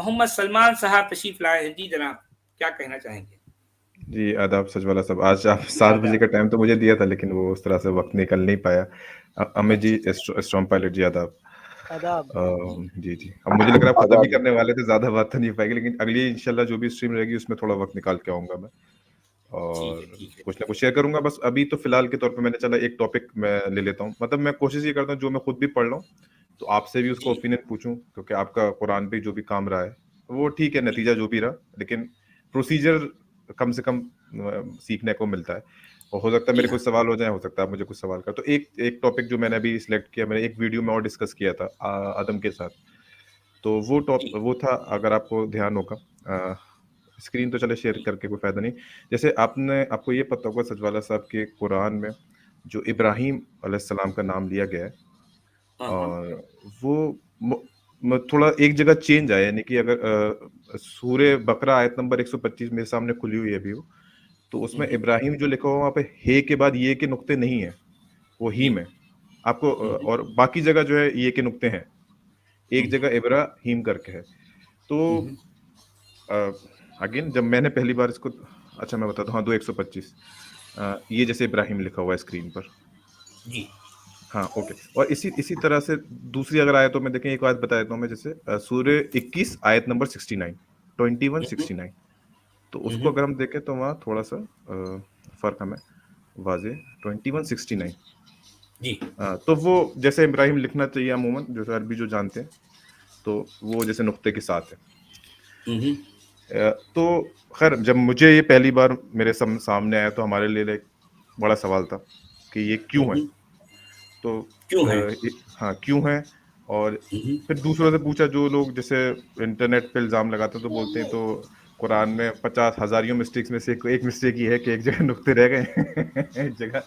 محمد سلمان صاحب تشریف لائے ہیں. جی جناب کیا کہنا چاہیں گے؟ جی آداب سچ والا صاحب. آج آپ 7 بجے کا ٹائم تو مجھے دیا تھا لیکن وہ اس طرح سے وقت نکل نہیں پایا. امت جی اسٹرام پائلٹ جی آداب. جی جی اب مجھے لگ رہا ہے ختم ہی کرنے والے تھے, زیادہ بات تو نہیں پائے گی, لیکن اگلی انشاءاللہ جو بھی اسٹریم رہے گی اس میں تھوڑا وقت نکال کے آؤں گا میں اور کچھ نہ کچھ شیئر کروں گا. بس ابھی تو فی الحال کے طور پہ میں نے چلا ایک ٹاپک میں لے لیتا ہوں. مطلب میں کوشش یہ کرتا ہوں جو میں خود بھی پڑھ لوں تو آپ سے بھی اس کو اوپینین پوچھوں, کیونکہ آپ کا قرآن پہ جو بھی کام رہا ہے وہ ٹھیک ہے, نتیجہ جو بھی رہا, لیکن پروسیجر کم سے کم سیکھنے کو ملتا ہے. اور ہو سکتا ہے میرے کچھ سوال ہو جائیں, ہو سکتا ہے مجھے کچھ سوال کر. تو ایک ٹاپک جو میں نے ابھی سلیکٹ کیا, میں نے ایک ویڈیو میں اور ڈسکس کیا تھا آدم کے ساتھ, تو وہ تھا, اگر آپ کو دھیان ہوگا, اسکرین تو چلے شیئر کر کے کوئی فائدہ نہیں. جیسے آپ کو یہ پتہ ہوگا سچوالا صاحب کے قرآن میں جو ابراہیم علیہ السلام کا نام لیا گیا ہے اور وہ تھوڑا ایک جگہ چینج آیا, یعنی کہ اگر سورہ بقرہ آیت نمبر 125 میرے سامنے کھلی ہوئی ہے ابھی, وہ تو اس میں ابراہیم جو لکھا ہوا وہاں پہ ہے کے بعد یہ کے نقطے نہیں ہیں, وہ ہیم ہے آپ کو, اور باقی جگہ جو ہے یہ کے نقطے ہیں, ایک جگہ ابراہیم کر کے ہے. تو اگین جب میں نے پہلی بار اس کو, اچھا میں بتاتا ہوں, ہاں 2:125 یہ جیسے ابراہیم لکھا ہوا ہے اسکرین پر, جی ہاں اوکے. اور اسی طرح سے دوسری اگر آیتوں میں دیکھیں, ایک آیت بتا دیتا ہوں میں, جیسے سورہ 21 آیت نمبر 2169, تو اس کو اگر ہم دیکھیں تو وہاں تھوڑا سا فرق ہمیں واضح 2169. جی تو وہ جیسے ابراہیم لکھنا چاہیے عموماً, جو عربی جو جانتے ہیں, تو وہ جیسے نقطے کے ساتھ ہے. تو خیر جب مجھے یہ پہلی بار میرے سامنے آیا تو ہمارے لیے ایک بڑا سوال تھا کہ یہ کیوں ہے. تو ہاں کیوں ہے, اور پھر دوسروں سے پوچھا, جو لوگ جیسے انٹرنیٹ پہ الزام لگاتے ہیں تو بولتے ہیں تو قرآن میں 50,000 مسٹیکس میں سے ایک مسٹیک یہ ہے کہ ایک جگہ نقطے رہ گئے, ایک جگہ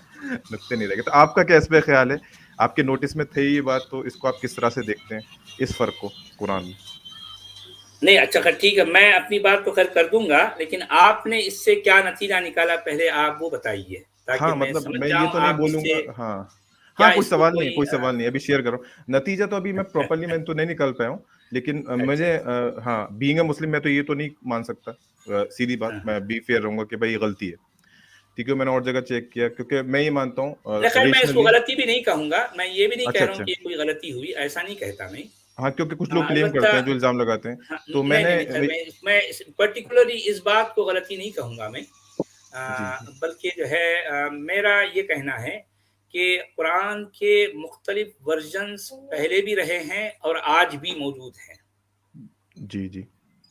نقطے نہیں رہ گئے. تو آپ کا کیا اس پہ خیال ہے؟ آپ کے نوٹس میں تھے یہ بات, تو اس کو آپ کس طرح سے دیکھتے ہیں اس فرق کو قرآن میں؟ نہیں اچھا خیر ٹھیک ہے, میں اپنی بات تو خیر کر دوں گا, لیکن آپ نے اس سے کیا نتیجہ نکالا پہلے آپ وہ بتائیے, تاکہ ہاں میں مطلب سمجھ میں یہ جاؤں تو نہیں آپ اس بولوں سے گا, ہاں کیا کوئی اس کو سوال نہیں, ابھی شیئر کرو. نتیجہ تو ابھی میں پراپرلی میں تو نہیں نکال پایا ہوں, لیکن مجھے ہاں بینگ اے مسلم میں تو یہ تو نہیں مان سکتا, سیدھی بات, میں بی فیئر رہوں گا کہ بھائی یہ غلطی ہے, ٹھیک ہے. میں نے اور جگہ چیک کیا, کیونکہ میں یہ مانتا ہوں خیر میں اس کو ریشنلی. غلطی بھی نہیں کہوں گا, میں یہ بھی نہیں کہہ اچھا رہا ہوں اچھا, کہ کوئی غلطی ہوئی, ایسا نہیں کہتا میں. ہاں کیونکہ کچھ لوگ کلیم البتہ کرتے ہیں, جو الزام لگاتے ہیں, تو میں نے نہیں میں پرٹیکولرلی اس بات کو غلطی نہیں کہوں گا میں, جی بلکہ جو ہے میرا یہ کہنا ہے کہ قرآن کے مختلف ورژنز پہلے بھی رہے ہیں اور آج بھی موجود ہیں, جی جی,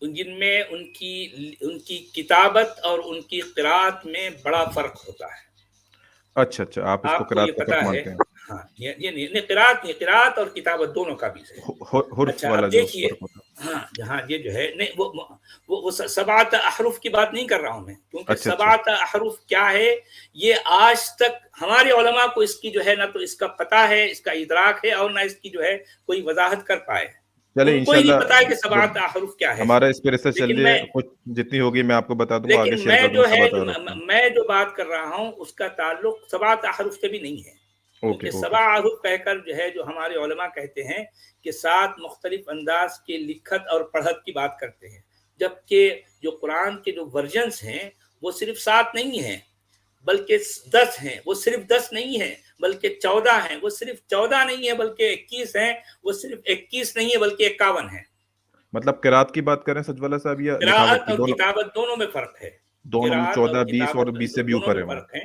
جن میں ان کی کتابت اور ان کی قرأت میں بڑا فرق ہوتا ہے. اچھا آپ اس کو یہ قرات کا پتا فرق ہے, مانتے ہیں؟ ہاں یہ نہیں قرأت اور کتابت دونوں کا بھی ہے. حرف اچھا والا اب جو دیکھیے, فرق ہوتا ہے. ہاں جہاں یہ جو ہے نہیں وہ 7 احرف کی بات نہیں کر رہا ہوں میں, کیونکہ اچھا 7 احرف کیا ہے یہ آج تک ہمارے علماء کو اس کی جو ہے نہ تو اس کا پتہ ہے, اس کا ادراک ہے, اور نہ اس کی جو ہے کوئی وضاحت کر پائے. چلے ان کو ہی نہیں پتا ہے کہ 7 احرف کیا ہے. ہمارا اس پہ ریسرچ چل لیکن رہی میں ہے, کچھ جتنی ہوگی میں آپ کو بتا دوں گا, آگے لیکن شیئر میں کر دوں جو گا ہے 7 احرف کا. میں جو بات کر رہا ہوں اس کا تعلق 7 احرف سے بھی نہیں ہے, اوکے کیونکہ اوکے 7 احرف کہہ کر جو ہے جو ہمارے علماء کہتے ہیں کہ 7 مختلف انداز کے لکھت اور پڑھت کی بات کرتے ہیں, جبکہ جو قرآن کے جو ورژنز ہیں وہ صرف 7 نہیں ہیں بلکہ 10 ہیں, وہ صرف 10 نہیں ہیں بلکہ 14 ہیں, وہ صرف 14 نہیں ہے بلکہ 21 ہیں, وہ صرف 21 نہیں ہے بلکہ 51 ہیں. مطلب قرات کی بات کریں سچوالا صاحب, یا لکھاوٹ قراءت کی؟ اور دونوں کتابت دونوں میں فرق ہے. دونوں میں قراءت اور 14 20 اور کتابت 20 سے بھی دونوں اوپر میں ہے وہ. فرق ہے.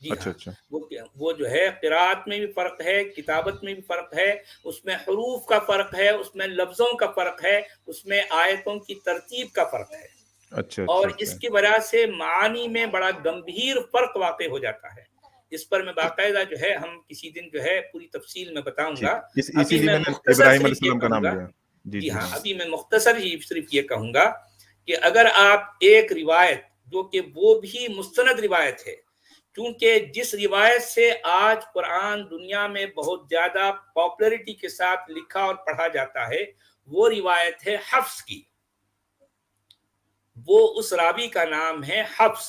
جی اچھا ہاں, اچھا, وہ جو ہے قراءت میں بھی فرق ہے, کتابت میں بھی فرق ہے, اس میں حروف کا فرق ہے, اس میں لفظوں کا فرق ہے, اس میں آیتوں کی ترتیب کا فرق ہے, اچھا اور اچھا اس اچھا. کی وجہ سے معانی میں بڑا گمبھیر فرق واقع ہو جاتا ہے. اس پر میں باقاعدہ جو ہے ہم کسی دن جو ہے پوری تفصیل میں بتاؤں گا. ٹھیک, اسی ابھی لیے میں میں نے مختصر ابراہیم علیہ صرف یہ السلام کا کہوں نام گا, لیا. جی ہاں ابھی میں مختصر ہی صرف یہ کہوں گا کہ اگر آپ ایک روایت جو کہ وہ بھی مستند روایت ہے, کیونکہ جس روایت سے آج قرآن دنیا میں بہت زیادہ پاپولرٹی کے ساتھ لکھا اور پڑھا جاتا ہے, وہ روایت ہے حفص کی. وہ اس راوی کا نام ہے حفص,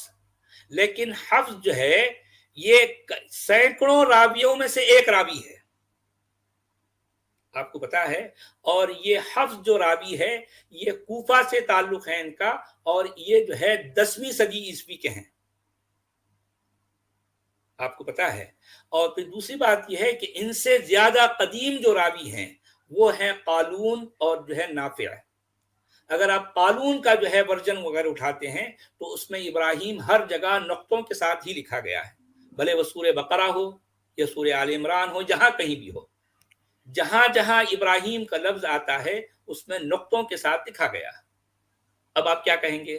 لیکن حفص جو ہے یہ سینکڑوں راویوں میں سے ایک راوی ہے. آپ کو پتا ہے. اور یہ حفظ جو راوی ہے یہ کوفہ سے تعلق ہے ان کا, اور یہ جو ہے 10ویں صدی عیسوی کے ہیں, آپ کو پتا ہے. اور پھر دوسری بات یہ ہے کہ ان سے زیادہ قدیم جو راوی ہیں وہ ہیں قالون اور جو ہے نافع. اگر آپ قالون کا جو ہے ورژن وغیرہ اٹھاتے ہیں تو اس میں ابراہیم ہر جگہ نقطوں کے ساتھ ہی لکھا گیا ہے, بھلے وہ سورہ بقرہ ہو یا سورہ آل عمران ہو, جہاں کہیں بھی ہو, جہاں جہاں ابراہیم کا لفظ آتا ہے اس میں نقطوں کے ساتھ لکھا گیا. اب آپ کیا کہیں گے؟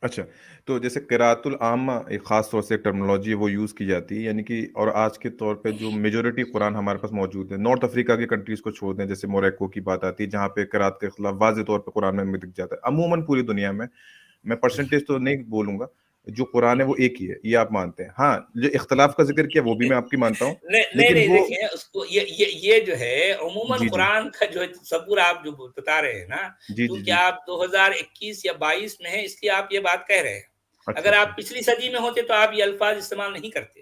اچھا, تو جیسے قراءۃ العامہ ایک خاص طور سے ایک ٹرمنالوجی ہے وہ یوز کی جاتی ہے, یعنی کہ اور آج کے طور پہ جو میجورٹی قرآن ہمارے پاس موجود ہے, نارتھ افریقہ کی کنٹریز کو چھوڑ دیں, جیسے موریکو کی بات آتی ہے جہاں پہ قراءت کے خلاف واضح طور پہ قرآن میں دکھ جاتا ہے. عموماً پوری دنیا میں پرسنٹیج تو نہیں بولوں گا, جو قرآن ہے وہ ایک ہی ہے, یہ آپ مانتے ہیں؟ ہاں, جو اختلاف کا ذکر کیا وہ بھی میں آپ کی مانتا ہوں, لیکن نہیں وہ دیکھیں اس کو, یہ جو ہے عموماً جی جی قرآن کا جو تصور آپ جو بتا رہے ہیں نا, جی جی کیونکہ جی آپ 2021 یا 22 میں ہیں اس لیے آپ یہ بات کہہ رہے ہیں. اچھا اگر اچھا, آپ پچھلی صدی میں ہوتے تو آپ یہ الفاظ استعمال نہیں کرتے.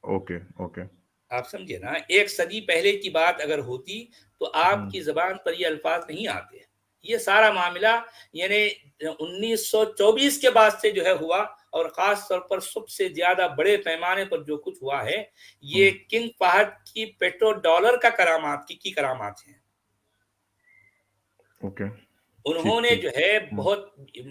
اوکے اوکے, آپ سمجھے نا, ایک صدی پہلے کی بات اگر ہوتی تو آپ کی زبان پر یہ الفاظ نہیں آتے. یہ سارا معاملہ یعنی 1924 کے بعد سے جو ہے ہوا, اور خاص طور پر سب سے زیادہ بڑے پیمانے پر جو کچھ ہوا ہے یہ کنگ فہد کی پیٹرو ڈالر کا کرامات ہیں. اوکے, انہوں ٹھیک نے ٹھیک, جو ہے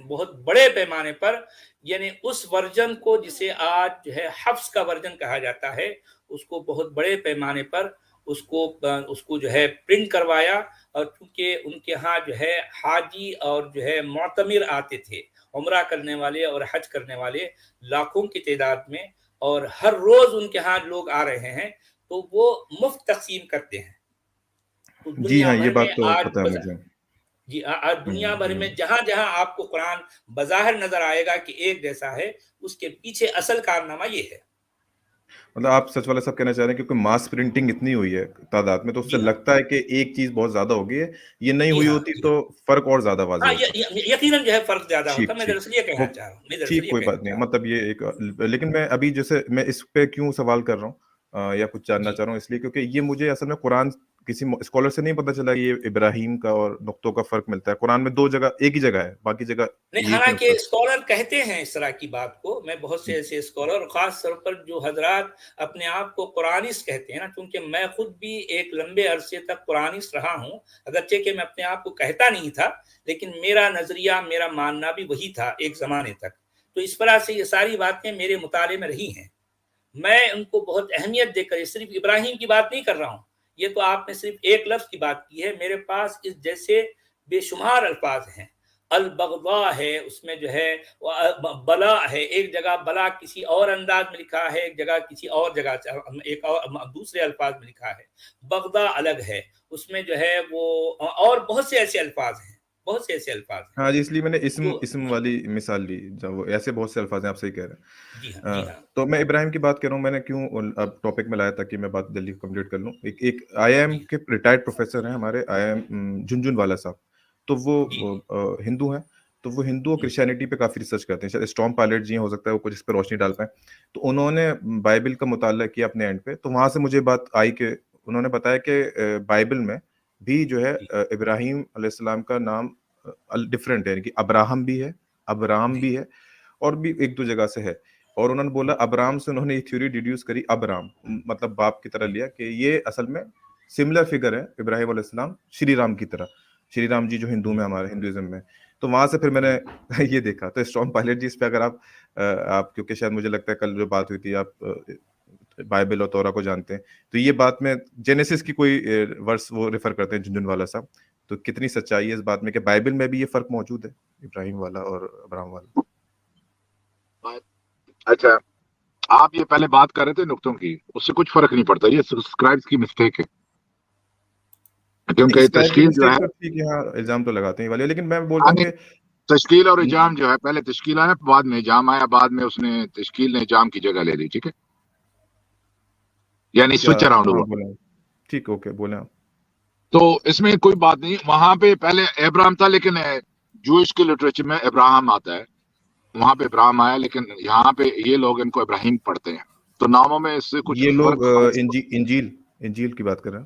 بہت بڑے پیمانے پر, یعنی اس ورژن کو جسے آج جو ہے حفظ کا ورژن کہا جاتا ہے, اس کو بہت بڑے پیمانے پر اس کو جو ہے پرنٹ کروایا. اور چونکہ ان کے ہاں جو ہے حاجی اور جو ہے معتمر آتے تھے, عمرہ کرنے والے اور حج کرنے والے لاکھوں کی تعداد میں, اور ہر روز ان کے ہاں لوگ آ رہے ہیں, تو وہ مفت تقسیم کرتے ہیں. تو جی دنیا ہاں, یہ بھر میں بات تو آج پتہ ہے مجھے. جی آج دنیا بھر میں جہاں جہاں آپ کو قرآن بظاہر نظر آئے گا کہ ایک جیسا ہے, اس کے پیچھے اصل کارنامہ یہ ہے. مطلب آپ سچ والا سب کہنا چاہ رہے ہیں کیونکہ ماس پرنٹنگ اتنی ہوئی ہے تعداد میں, تو اس سے جی ہاں لگتا ہے کہ ایک چیز بہت زیادہ ہو گئی ہے, یہ نہیں جی ہوئی ہاں ہوتی جی تو فرق اور زیادہ واضح ہاں, ہوتا. یقیناً جو ہے فرق زیادہ ہوتا. ٹھیک میں ٹھیک, دراصل یہ وہ کہنا چاہ رہا ہوں, ٹھیک, کوئی بات نہیں, مطلب یہ ایک, لیکن میں ابھی جیسے میں اس پہ کیوں سوال کر رہا ہوں یا کچھ جاننا جی. چاہ رہا ہوں, اس لیے کیونکہ یہ مجھے اصل میں قرآن کسی اسکالر سے نہیں پتا چلا کہ یہ ابراہیم کا اور نقطوں کا فرق ملتا ہے. قرآن میں دو جگہ ایک ہی جگہ ہے, باقی جگہ نہیں, ایک ہی حالانکہ نقطہ. اسکالر کہتے ہیں اس طرح کی بات کو, میں بہت سے ایسے اسکالر, اور خاص طور پر جو حضرات اپنے آپ کو قرآنسٹ کہتے ہیں نا, کیونکہ میں خود بھی ایک لمبے عرصے تک قرآنسٹ رہا ہوں, اگرچہ کہ میں اپنے آپ کو کہتا نہیں تھا, لیکن میرا نظریہ, میرا ماننا بھی وہی تھا ایک زمانے تک. تو اس طرح سے یہ ساری باتیں میرے مطالعے میں رہی ہیں. میں ان کو بہت اہمیت دے کر, صرف ابراہیم کی بات نہیں کر رہا ہوں, یہ تو آپ نے صرف ایک لفظ کی بات کی ہے, میرے پاس اس جیسے بے شمار الفاظ ہیں. البغضاء ہے, اس میں جو ہے بلا ہے, ایک جگہ بلا کسی اور انداز میں لکھا ہے, ایک جگہ کسی اور جگہ ایک اور دوسرے الفاظ میں لکھا ہے. بغضاء الگ ہے, اس میں جو ہے وہ, اور بہت سے ایسے الفاظ ہیں, بہت سے ایسے الفاظ ہیں. ہاں جی, اس لیے میں نے تو اسم والی مثال لی, جب وہ ایسے بہت سے الفاظ ہیں, آپ صحیح کہہ رہے جی ہاں ہیں. جی ہاں تو میں ابراہیم کی بات کر رہا ہوں, میں نے کیوں اب ٹاپک میں لایا تاکہ میں بات جلدی کمپلیٹ کر لوں. ایک آئی ایم جی کے ریٹائرڈ پروفیسر ہیں ہمارے, آئی ایم جھنجھن والا صاحب, تو جی وہ ہندو ہیں. تو وہ ہندو اور کرسچینٹی پہ کافی ریسرچ کرتے ہیں, شاید اسٹرام پائلٹ جی ہو سکتا ہے وہ کچھ اس پہ روشنی ڈال پائیں. تو انہوں نے بائبل کا مطالعہ کیا اپنے اینڈ پہ, تو وہاں سے مجھے بات آئی کہ انہوں نے بتایا کہ بائبل میں بھی جو ہے جی ابراہیم علیہ السلام کا نام ڈفرینٹ ہے, یعنی کہ ابراہم بھی ہے, ابرام جی بھی ہے, اور بھی ایک دو جگہ سے ہے. اور انہوں نے بولا ابرام سے انہوں نے یہ تھیوری ڈیڈیوس کری, ابرام مطلب باپ کی طرح لیا, کہ یہ اصل میں سملر فگر ہے ابراہیم علیہ السلام شری رام کی طرح, شری رام جی جو ہندو میں ہمارے ہندوازم میں. تو وہاں سے پھر میں نے یہ دیکھا. تو اسٹرام پائلٹ جی اس پہ اگر آپ کیونکہ شاید مجھے لگتا ہے کل جو بات ہوئی تھی, آپ بائبل اور تورا کو جانتے ہیں, تو یہ بات میں جینیسس کی کوئی ورس وہ ریفر کرتے ہیں جھنجھن والا صاحب, تو کتنی سچائی ہے اس بات میں کہ بائبل میں بھی یہ فرق موجود ہے ابراہیم والا اور ابراہم والا؟ اچھا, آپ یہ پہلے بات کر رہے تھے نقطوں کی, اس سے کچھ فرق نہیں پڑتا, یہ سبسکرائبز کی مسٹیک ہے, کیونکہ اسکرائب کی تشکیل جو ہے, مسٹیک تو ٹھیک ہے, ہاں الزام تو لگاتے ہیں والے, لیکن میں بولتا ہوں کہ تشکیل اور اجام جو ہے, پہلے تشکیل آیا بعد میں اجام آیا, بعد میں اس نے تشکیل نے اجام کی جگہ لے لی, ٹھیک ہے, یعنی کیا, سوئچ اراؤنڈ ہاں ہوا. بولیں, ٹھیک, اوکے بولیں آپ. تو اس میں کوئی بات نہیں, وہاں پہ پہلے ابراہم تھا, لیکن جوئش کے لٹریچر میں ابراہم آتا ہے, وہاں پہ ابراہم آیا, لیکن یہاں پہ یہ لوگ ان کو ابراہیم پڑھتے ہیں, تو ناموں میں اس سے کچھ یہ لوگ فرق خاص. انجیل کی بات کر رہے ہیں.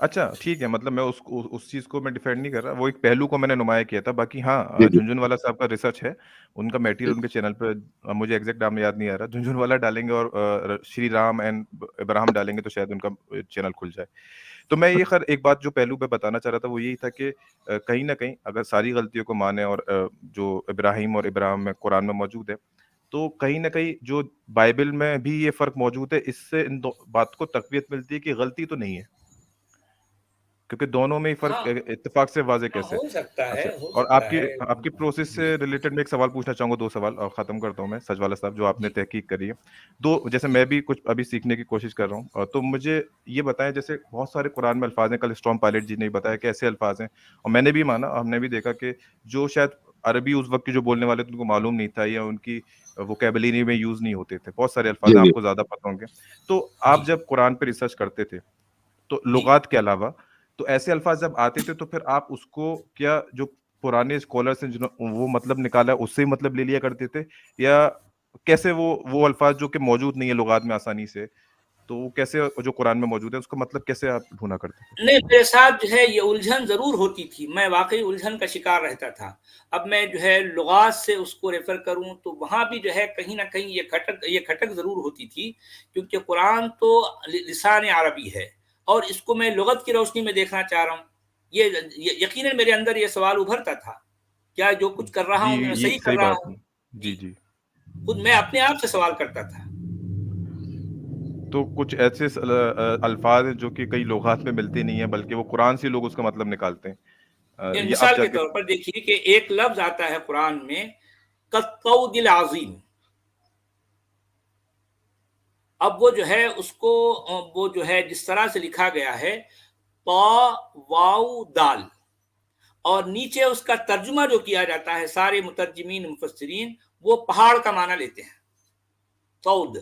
اچھا ٹھیک ہے، مطلب میں اس چیز کو میں ڈیفینڈ نہیں کر رہا، وہ ایک پہلو کو میں نے نمایاں کیا تھا. باقی ہاں جی جی جھنجھن والا صاحب کا ریسرچ ہے، ان کا میٹیریل ان کے چینل پہ مجھے ایگزیکٹ نام یاد نہیں آ رہا. جھنجھن والا ڈالیں گے اور شری رام اینڈ ابراہم ڈالیں گے تو شاید ان کا چینل کھل جائے. تو میں یہ خیر ایک بات جو پہلو پہ بتانا چاہ رہا تھا وہ یہی تھا کہ کہیں نہ کہیں اگر ساری غلطیوں کو مانیں اور جو ابراہیم اور ابراہم میں قرآن میں موجود ہے تو کہیں نہ کہیں جو بائبل میں بھی یہ فرق موجود ہے، اس سے ان بات کو تقویت ملتی ہے کہ غلطی تو نہیں ہے، کیونکہ دونوں میں ہی فرق ہاں اتفاق سے واضح ہاں، کیسے. ہو سکتا ہے اچھا، ہو اور سکتا ہے. آپ کی پروسیس سے ریلیٹڈ میں ایک سوال پوچھنا چاہوں گا، 2 سوال اور ختم کرتا ہوں میں. سجوالا صاحب جو آپ نے جی تحقیق کری ہے، جیسے میں بھی کچھ ابھی سیکھنے کی کوشش کر رہا ہوں، تو مجھے یہ بتائیں جیسے بہت سارے قرآن میں الفاظ ہیں، کل اسٹرام پائلٹ جی نے بتایا کہ ایسے الفاظ ہیں، اور میں نے بھی مانا، ہم نے بھی دیکھا کہ جو شاید عربی اس وقت کے جو بولنے والے تھے ان کو معلوم نہیں تھا یا ان کی ووکیبلری میں یوز نہیں ہوتے تھے، بہت سارے الفاظ جی ہیں، جی آپ کو زیادہ پتہ ہوں گے. تو جی آپ جب قرآن پہ ریسرچ کرتے تھے تو جی لغات کے علاوہ تو ایسے الفاظ جب آتے تھے تو پھر آپ اس کو کیا جو پرانے اسکالرس ہیں جنہوں وہ مطلب نکالا ہے اس سے ہی مطلب لے لیا کرتے تھے، یا کیسے وہ الفاظ جو کہ موجود نہیں ہے لغات میں آسانی سے، تو وہ کیسے جو قرآن میں موجود ہے اس کا مطلب کیسے آپ ڈھونڈا کرتے تھے؟ نہیں، میرے ساتھ جو ہے یہ الجھن ضرور ہوتی تھی، میں واقعی الجھن کا شکار رہتا تھا. اب میں جو ہے لغات سے اس کو ریفر کروں تو وہاں بھی جو ہے کہیں نہ کہیں یہ کھٹک ضرور ہوتی تھی، کیونکہ قرآن تو لسان عربی ہے اور اس کو میں لغت کی روشنی میں دیکھنا چاہ رہا ہوں. یہ یقیناً میرے اندر یہ سوال ابھرتا تھا، کیا جو کچھ کر رہا جی ہوں میں یہ صحیح کر صحیح رہا بات ہوں؟ ہے. جی جی، جی. خود میں اپنے آپ سے سوال کرتا تھا. تو کچھ ایسے الفاظ ہیں جو کہ کئی لغات میں ملتے نہیں ہیں بلکہ وہ قرآن سے لوگ اس کا مطلب نکالتے ہیں. یہ اب مثال جا کے کے طور پر دیکھیے کہ ایک لفظ آتا ہے قرآن میں کالطود العظیم. اب وہ جو ہے اس کو وہ جو ہے جس طرح سے لکھا گیا ہے طا واو دال، اور نیچے اس کا ترجمہ جو کیا جاتا ہے سارے مترجمین مفسرین وہ پہاڑ کا معنی لیتے ہیں، طود.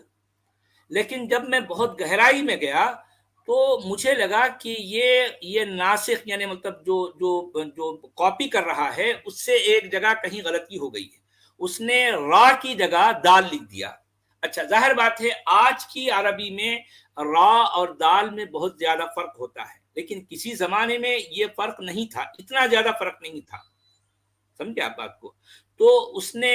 لیکن جب میں بہت گہرائی میں گیا تو مجھے لگا کہ یہ ناسخ یعنی مطلب جو کاپی کر رہا ہے اس سے ایک جگہ کہیں غلطی ہو گئی ہے، اس نے را کی جگہ دال لکھ دیا. اچھا، ظاہر بات ہے آج کی عربی میں را اور دال میں بہت زیادہ فرق ہوتا ہے، لیکن کسی زمانے میں یہ فرق نہیں تھا، اتنا زیادہ فرق نہیں تھا. سمجھے آپ بات کو؟ تو اس نے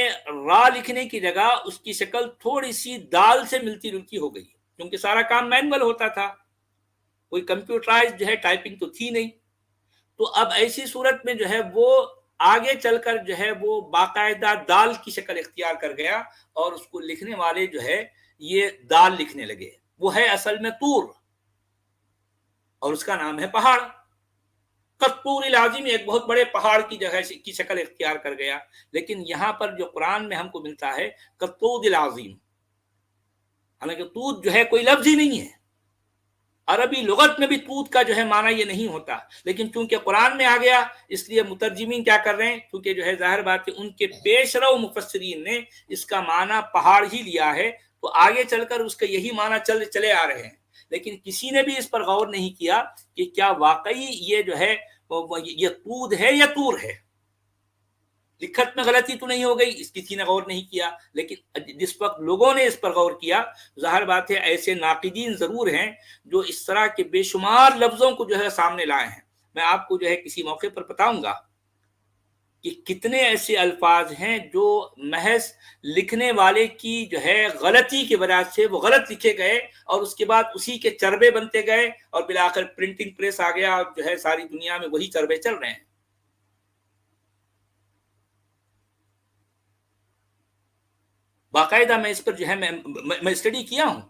را لکھنے کی جگہ اس کی شکل تھوڑی سی دال سے ملتی جلتی ہو گئی، کیونکہ سارا کام مینول ہوتا تھا، کوئی کمپیوٹرائز جو ہے ٹائپنگ تو تھی نہیں. تو اب ایسی صورت میں جو ہے وہ آگے چل کر جو ہے وہ باقاعدہ دال کی شکل اختیار کر گیا، اور اس کو لکھنے والے جو ہے یہ دال لکھنے لگے. وہ ہے اصل میں طور، اور اس کا نام ہے پہاڑ. طور العظیم ایک بہت بڑے پہاڑ کی جگہ کی شکل اختیار کر گیا. لیکن یہاں پر جو قرآن میں ہم کو ملتا ہے طود العظیم، حالانکہ طود جو ہے کوئی لفظ ہی نہیں ہے، عربی لغت میں بھی طود کا جو ہے معنی یہ نہیں ہوتا، لیکن چونکہ قرآن میں آ گیا اس لیے مترجمین کیا کر رہے ہیں، کیونکہ جو ہے ظاہر بات ہے ان کے پیش رو مفسرین نے اس کا معنی پہاڑ ہی لیا ہے، تو آگے چل کر اس کا یہی معنی چلے آ رہے ہیں. لیکن کسی نے بھی اس پر غور نہیں کیا کہ کیا واقعی یہ جو ہے یہ طود ہے یا طور ہے. لکھت میں غلطی تو نہیں ہو گئی، اس کسی نے غور نہیں کیا، لیکن جس وقت لوگوں نے اس پر غور کیا ظاہر بات ہے ایسے ناقدین ضرور ہیں جو اس طرح کے بے شمار لفظوں کو جو ہے سامنے لائے ہیں. میں آپ کو جو ہے کسی موقع پر بتاؤں گا کہ کتنے ایسے الفاظ ہیں جو محض لکھنے والے کی جو ہے غلطی کی وجہ سے وہ غلط لکھے گئے، اور اس کے بعد اسی کے چربے بنتے گئے، اور بالآخر پرنٹنگ پریس آ گیا اور جو ہے ساری دنیا میں وہی چربے چل رہے ہیں. باقاعدہ میں اس پر جو ہے میں اسٹڈی کیا ہوں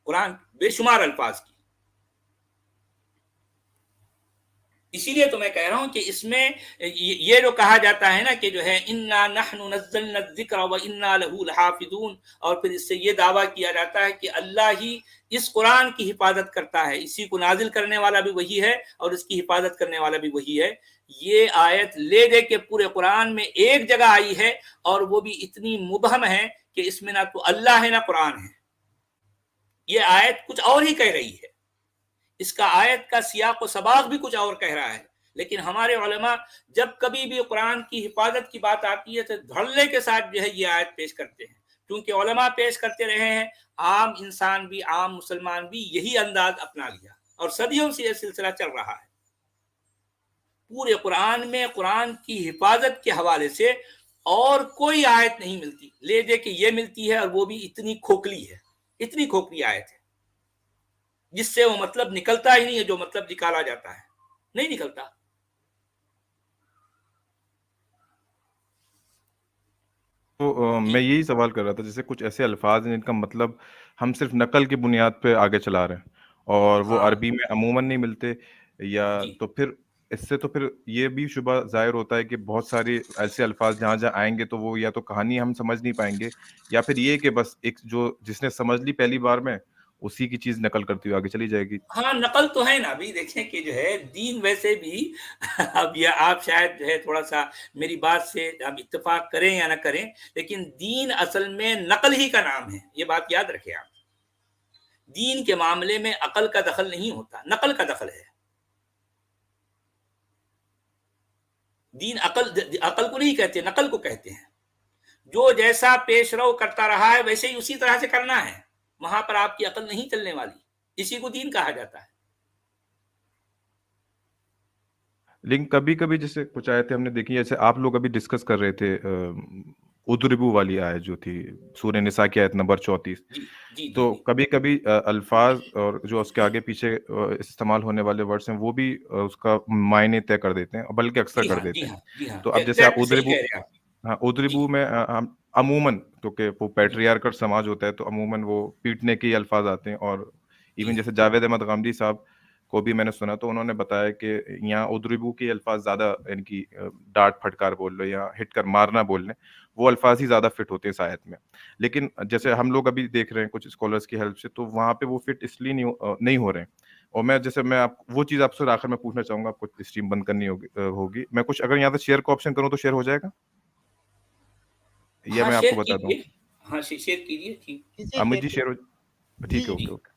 قرآن بے شمار الفاظ کی. اسی لیے تو میں کہہ رہا ہوں کہ اس میں یہ جو کہا جاتا ہے نا کہ جو ہے انا نحن نزلنا الذکر وانا له لحافظون، اور پھر اس سے یہ دعویٰ کیا جاتا ہے کہ اللہ ہی اس قرآن کی حفاظت کرتا ہے، اسی کو نازل کرنے والا بھی وہی ہے اور اس کی حفاظت کرنے والا بھی وہی ہے. یہ آیت لے دے کے پورے قرآن میں ایک جگہ آئی ہے، اور وہ بھی اتنی مبہم ہے کہ اس میں نہ تو اللہ ہے نہ قرآن ہے. یہ آیت کچھ اور ہی کہہ رہی ہے، اس کا آیت کا سیاق و سباق بھی کچھ اور کہہ رہا ہے. لیکن ہمارے علماء جب کبھی بھی قرآن کی حفاظت کی بات آتی ہے تو دھڑلے کے ساتھ جو ہے یہ آیت پیش کرتے ہیں، کیونکہ علماء پیش کرتے رہے ہیں، عام انسان بھی عام مسلمان بھی یہی انداز اپنا لیا اور صدیوں سے یہ سلسلہ چل رہا ہے. پورے قرآن میں قرآن کی حفاظت کے حوالے سے اور کوئی آیت نہیں ملتی. لے دے کہ یہ ملتی ہے اور وہ بھی اتنی کھوکھلی ہے, اتنی کھوکھلی آیت ہے جس سے وہ مطلب نکلتا ہی نہیں ہے جو مطلب نکالا جاتا ہے, نہیں نکلتا. تو میں یہی سوال کر رہا تھا, جیسے کچھ ایسے الفاظ ہیں جن کا مطلب ہم صرف نقل کی بنیاد پہ آگے چلا رہے ہیں اور وہ ہاں عربی میں عموماً نہیں ملتے, یا جی تو پھر اس سے تو پھر یہ بھی شبہ ظاہر ہوتا ہے کہ بہت ساری ایسے الفاظ جہاں جہاں آئیں گے تو وہ یا تو کہانی ہم سمجھ نہیں پائیں گے, یا پھر یہ کہ بس ایک جو جس نے سمجھ لی پہلی بار میں اسی کی چیز نقل کرتی ہوئی آگے چلی جائے گی. ہاں نقل تو ہے نا. ابھی دیکھیں کہ جو ہے دین ویسے بھی, اب یہ آپ شاید جو ہے تھوڑا سا میری بات سے اب اتفاق کریں یا نہ کریں, لیکن دین اصل میں نقل ہی کا نام ہے, یہ بات یاد رکھیں آپ. دین کے معاملے میں عقل کا دخل نہیں ہوتا, نقل کا دخل ہے. دین عقل کو نہیں کہتے, نقل کو کہتے ہیں. جو جیسا پیش رو کرتا رہا ہے ویسے ہی اسی طرح سے کرنا ہے, وہاں پر آپ کی عقل نہیں چلنے والی. اسی کو دین کہا جاتا ہے. لیکن کبھی کبھی جیسے کچھ آیتیں ہم نے دیکھی, جیسے آپ لوگ ابھی ڈسکس کر رہے تھے ادربو والی آیت جو تھی سورہ نساء کی آیت نمبر 34, جی جی جی تو جی کبھی کبھی الفاظ اور جو اس کے آگے پیچھے استعمال ہونے والے ورڈس ہیں وہ بھی اس کا معنی طے کر دیتے ہیں, بلکہ اکثر جی کر ہاں دیتے جی ہیں. ہاں جی ہاں, تو اب جیسے آپ ایگزیکٹ صحیح ادربو, کہہ رہے ہیں آپ. ہاں جی ادربو میں عموماً کیونکہ وہ جی پیٹریارکل سماج ہوتا ہے تو عموماً وہ پیٹنے کے ہی الفاظ آتے ہیں. اور جی ایون ہاں جیسے جاوید احمد غامدی صاحب کو بھی میں نے سنا تو انہوں نے بتایا کہ یہاں ادربو کے الفاظ زیادہ, ان کی ڈانٹ پھٹکار بول لو یا ہٹ کر مارنا بول لیں, وہ الفاظ ہی زیادہ فٹ ہوتے ہیں اس آیت میں. لیکن جیسے ہم لوگ ابھی دیکھ رہے ہیں کچھ اسکالرس کی ہیلپ سے, تو وہاں پہ وہ فٹ اس لیے نہیں ہو رہے ہیں. اور میں جیسے میں آپ وہ چیز آپ سے آخر میں پوچھنا چاہوں گا, آپ کو اسٹریم بند کرنی ہوگی, میں کچھ اگر یہاں سے شیئر کا آپشن کروں تو شیئر ہو جائے گا, یا ہاں میں آپ شیئر کو بتا دوں؟ کیجیے, ہاں شیئر کیجیے. ٹھیک امت جی شیئر ہو, ٹھیک ہے, جی اوکے اوکے.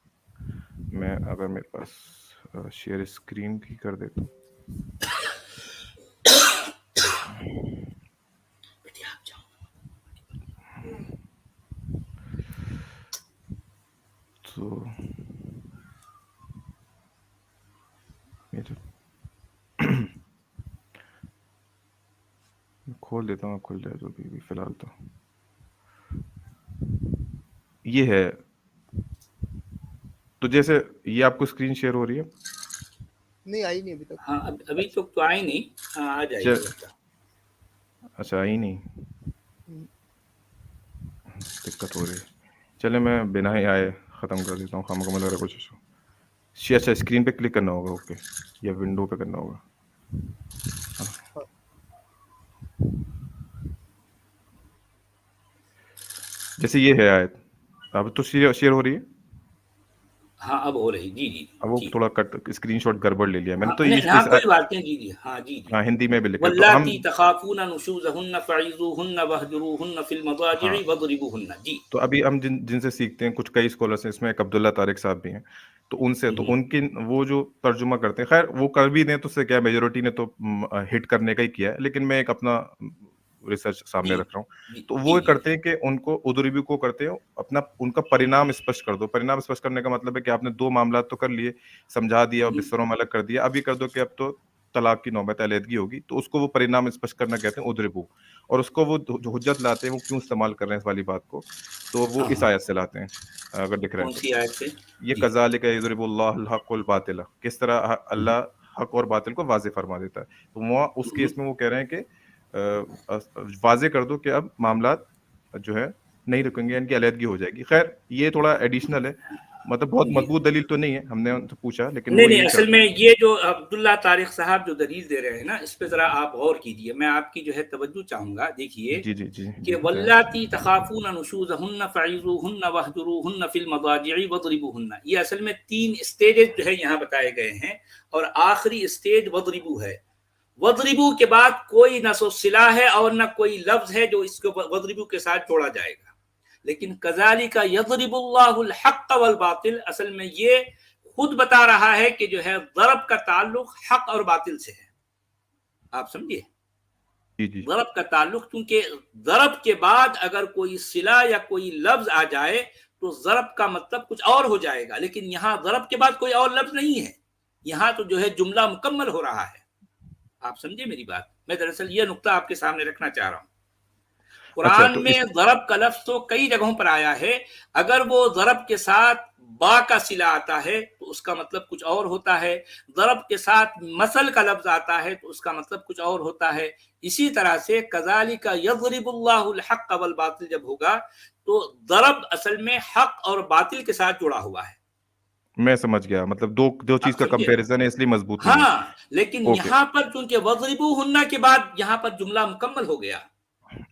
میں اگر میرے پاس شیئر اسکرین کی کر دیتا ہوں. بیٹھیے آپ جاؤ. تو کھول دیتا ہوں, کھل جائے تو بھی فی الحال تو یہ ہے. تو جیسے یہ آپ کو اسکرین شیئر ہو رہی ہے؟ نہیں آئی نہیں ابھی تک. ہاں ابھی تو آئی نہیں, ہاں آ جائے گی. اچھا آئی نہیں, دقت ہو رہی ہے. چلے میں بنا ہی آئے ختم کر دیتا ہوں, خامخواہ لگ رہا کچھ. اچھا اسکرین پہ کلک کرنا ہوگا, اوکے, یا ونڈو پہ کرنا ہوگا. جیسے یہ ہے آیت, اب تو شیئر ہو رہی ہے. ہاں اب ہو رہی, جی جی اب وہ جی. تھوڑا کٹ اسکرین شاٹ گڑبڑ لے لیا میں نے تو. ہاں کوئی بات نہیں, جی جی ہاں جی جی. ہاں ہندی میں بھی لکھا ہے تو ہم, واللاتی تخافون نشوزهن فعظوهن واهجروهن في المضاجع ہاں واضربوهن. جی تو ابھی ہم جن سے سیکھتے ہیں, کچھ کئی اسکالرس ہیں, اس میں ایک عبداللہ طارق صاحب بھی ہیں, تو ان سے تو ان کی وہ جو ترجمہ کرتے ہیں, خیر وہ کر بھی دیں تو اس سے کیا, میجورٹی نے تو ہٹ کرنے کا ہی کیا ہے, لیکن میں ایک اپنا ریسرچ سامنے جی رکھ رہا ہوں. جی تو جی وہ جی کرتے ہیں کہ ان کو ادربی کو کرتے ہیں اپنا, ان کا پرینام اسپشٹ کر دو. پرینام اسپشٹ کرنے کا مطلب ہے کہ آپ نے 2 معاملات تو کر لیے, سمجھا دیا اور بستروں میں الگ کر دیا, ابھی کر دو کہ اب تو طلاق کی نوبت علیحدگی ہوگی, تو اس کو وہ پرینام اسپشٹ کرنا کہتے ہیں ادربو. اور اس کو وہ جو حجت لاتے ہیں وہ کیوں استعمال کر رہے ہیں اس والی بات کو, تو وہ اس آیت سے لاتے ہیں اگر دکھ رہا ہے کون تو. سی آیت سے؟ یہ جی کذالک یضرب اللہ الحق والباطل, کس طرح اللہ حق اور باطل کو واضح فرما دیتا ہے. تو وہ اس کیس میں وہ کہہ رہے ہیں کہ واضح کر دو کہ اب معاملات جو ہے نہیں رکیں گے, یعنی کہ علیحدگی ہو جائے گی. خیر یہ تھوڑا ایڈیشنل ہے, مطلب بہت جی. مضبوط دلیل تو نہیں ہے, ہم نے ان سے پوچھا, لیکن نہیں وہ نہیں, یہی اصل چاہتے میں ہیں. یہ جو عبداللہ طارق صاحب جو دلیل دے رہے ہیں نا, اس پہ ذرا آپ غور کیجیے, میں آپ کی جو ہے توجہ چاہوں گا. دیکھیے جی جی جی کہ جی بتائیں. واللاتی تخافون نشوزهن فعظوهن واهجروهن في المضاجع واضربوهن, یہ اصل میں 3 اسٹیجز جو ہے یہاں بتائے گئے ہیں, اور آخری اسٹیج وضربو ہے. وضربو کے بعد کوئی نہ سو صلہ ہے اور نہ کوئی لفظ ہے جو اس کو وضربو کے ساتھ جوڑا جائے گا. لیکن کذالک یضرب اللہ الحق والباطل, اصل میں یہ خود بتا رہا ہے کہ جو ہے ضرب کا تعلق حق اور باطل سے ہے. آپ سمجھیے, جی جی ضرب کا تعلق, کیونکہ ضرب کے بعد اگر کوئی صلہ یا کوئی لفظ آ جائے تو ضرب کا مطلب کچھ اور ہو جائے گا، لیکن یہاں ضرب کے بعد کوئی اور لفظ نہیں ہے، یہاں تو جو ہے جملہ مکمل ہو رہا ہے. آپ سمجھے میری بات؟ میں دراصل یہ نقطہ آپ کے سامنے رکھنا چاہ رہا ہوں. قرآن میں ضرب کا لفظ تو کئی جگہوں پر آیا ہے، اگر وہ ضرب کے ساتھ با کا صلہ آتا ہے تو اس کا مطلب کچھ اور ہوتا ہے، ضرب کے ساتھ مثل کا لفظ آتا ہے تو اس کا مطلب کچھ اور ہوتا ہے. اسی طرح سے کذالک یضرب اللہ الحق والباطل جب ہوگا تو ضرب اصل میں حق اور باطل کے ساتھ جڑا ہوا ہے. میں سمجھ گیا، مطلب دو چیز کا کمپیریزن ہے، اس لیے مضبوط نہیں ہے. ہاں، لیکن یہاں پر چونکہ وضربوہن کے بعد یہاں پر جملہ مکمل ہو گیا.